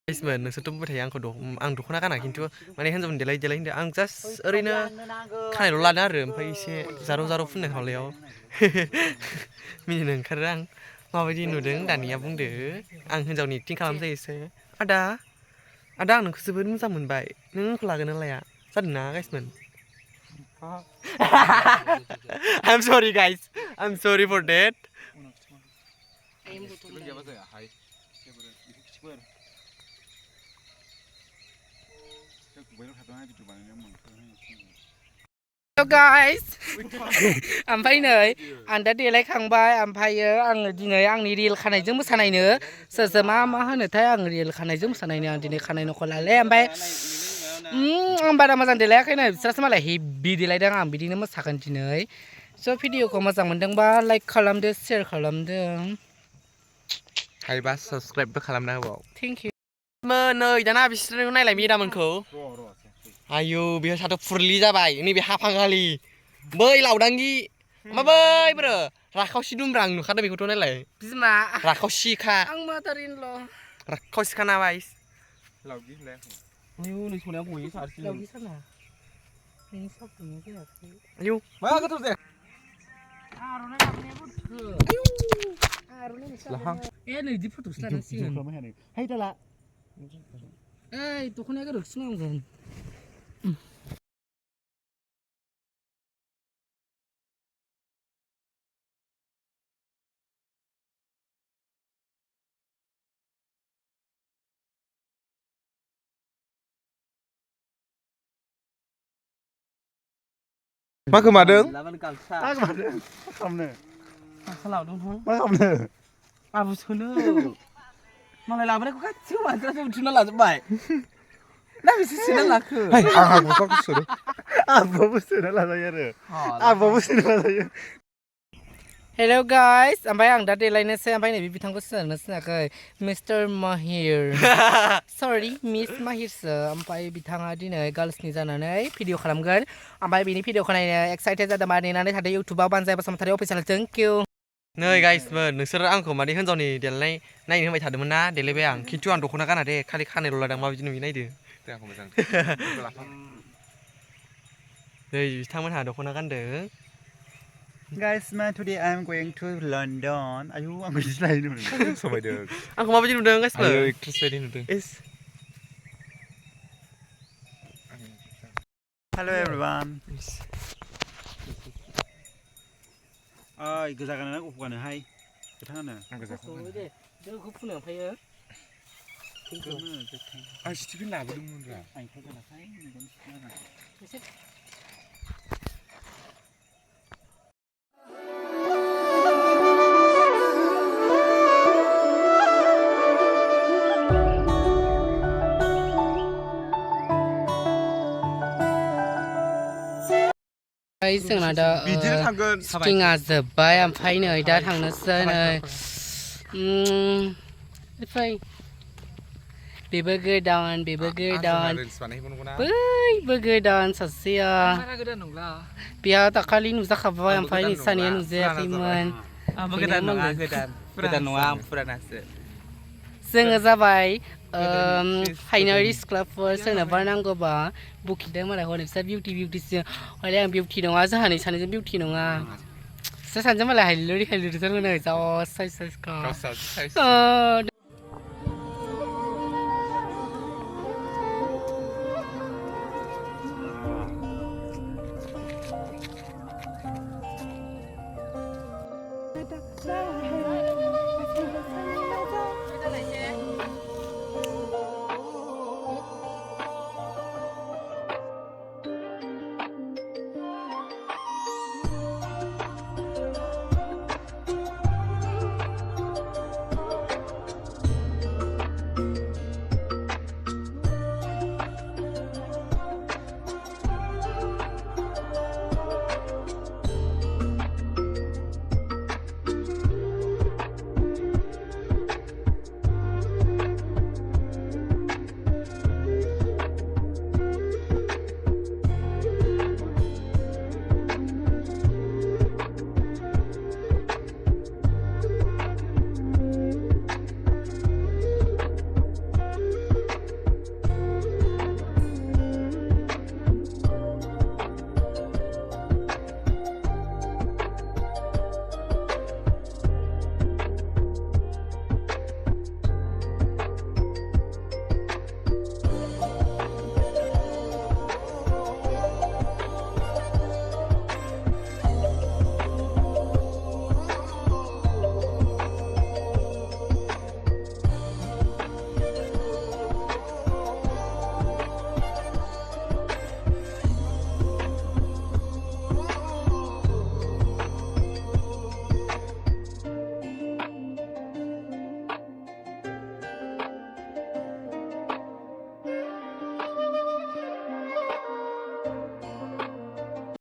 Guysman नोंसोरथ' बुंबाय थायो आं दख'ना गाना खिन्थु माने हिन्जावनि देलाय होनदों आं जास्ट ओरैनो खानायल' लादों आरो ओमफ्राय एसे जारौ फुननाय खावलायाव मिनिनो ओंखारो आं माबायदि नुदों दानिया बुंदो आं हिन्जावनि एक्टिं खालामसै एसे आदा आं नोंखौ जोबोद मोजां मोनबाय नों आंखौ लागोन ना लाया जादोंना गाइसमोन I'm sorry guys I'm sorry for that Hello guys ओमफ्राय नै आं दा देलायखांबाय ओमफ्रायो आङो दिनै आंनि रिल खानायजों मोसानायनो सोर मा होनोथाय आं रिल खानायजों मोसानायनो आं दिनै खानाय नखल लाले ओमफ्राय आं बारा मोजां देलायाखैनो बिसोरसो मालाय हेभि देलायदों आं बिदिनो मोसागोन दिनै स' भिडिअखौ मोजां मोनदोंबा लाइक खालामदो शेयार खालामदो हायोबा साबस्क्राइबबो खालामना होबाव थेंक इउ नै दाना बिसोरो नायलाय मेदामोनखौ आयौ बेहा साथ' फुरलि जाबाय नैबे हाफांगालि बै लावदांगि मा बै ब्रो राखावसि दुमब्रा आं नुखादों बेखौथ' नायलाय बिमा राखावसिखा आं मादारिनल' राखावसिखा ना बाइस लावगि होनलायाखै आयौ नै सनाया गयो सारसि लावगि साना नोंनि साबुंया जायाखै आयौ मा गोथाव जाया आर'नाइ लाबोनायाबो आयौ आर'नाइ लाहां नै इदि फट'सो लानांसिगोन हाय दाला ओइ दख'नाया गोरोबसि नांगोन मा गोमादों? मा गोमादों? मा खालामनो? मा खालामनो? आबु सोनो मालाय लाबोनायखौ गासिबो मानसिफ्रासो बुथुमना लाजोब्बाय ना बिसोर सोना लाखो? आंहा गस्लाखौ सोदों आबुआबो सोना लाजायो आरो आबुआबो सोना लाजायो Hello guys ओमफ्राय आं दा देलायनोसै ओमफ्राय नैबे बिथांखौ सिनायनो सिनायाखै मिस्टार माहिर सरि मिस माहिरसो ओमफ्राय बिथाङा दिनै गार्ल्सनि जानानै भिडिअ खालामगोन ओमफ्राय बिनि भिडिअखौ नायनो एक्साइटेड जादों मा नेनानै थादों इउटुबाव बानजाय बसुमतारी अफिसियेल थेंक इउ नै गाइसमोन नोंसोर आंखौ माने हिन्जावनि देलायनाय नायनो होबाय थादोंमोन ना देलायबाय आं खिन्थु आं दख'ना गाना दे खालि खानायल' लादों माबायदि नुयो नायदो नै बिथांमोनहा दख'ना गानदों Guys, man, today I'm going to London. Ayo, I'm going to London. Sampai आंखौ माबायदि नुदों गाइसमोन आयो एक्ट्रेस बायदि नुदों Hello everyone. गोजा गाना ना गुफुर गानो हाय गोथाङानो आं गोजाखौ दे जोंखौ फुनो ओमफ्रायो आं स्टिफिन लाबोदोंमोन रा आं गोजाखाय मेगन सिखोना एसे जोंना दा स्टिंआ जोब्बाय ओमफ्राय नै दा थांनोसै नै फै बेबो गोदान बैबो गोदान सासेया बेहा दाखालि नुजाखाबाय ओमफ्राय नोंसानिया नुजायाखैमोन गोदान नङा आं फुरानासो जोङो जाबाय फाइनारि सिख्लाफोर सोरनोबा नांगौबा बुखिदों मालाय हनै बिसोर बिउटिसो हले आं बिउटि नङा जोंहा सानैजों बिउटि नङा बिसोर सानैजों मालाय हायलुरि जानो नै जा साइज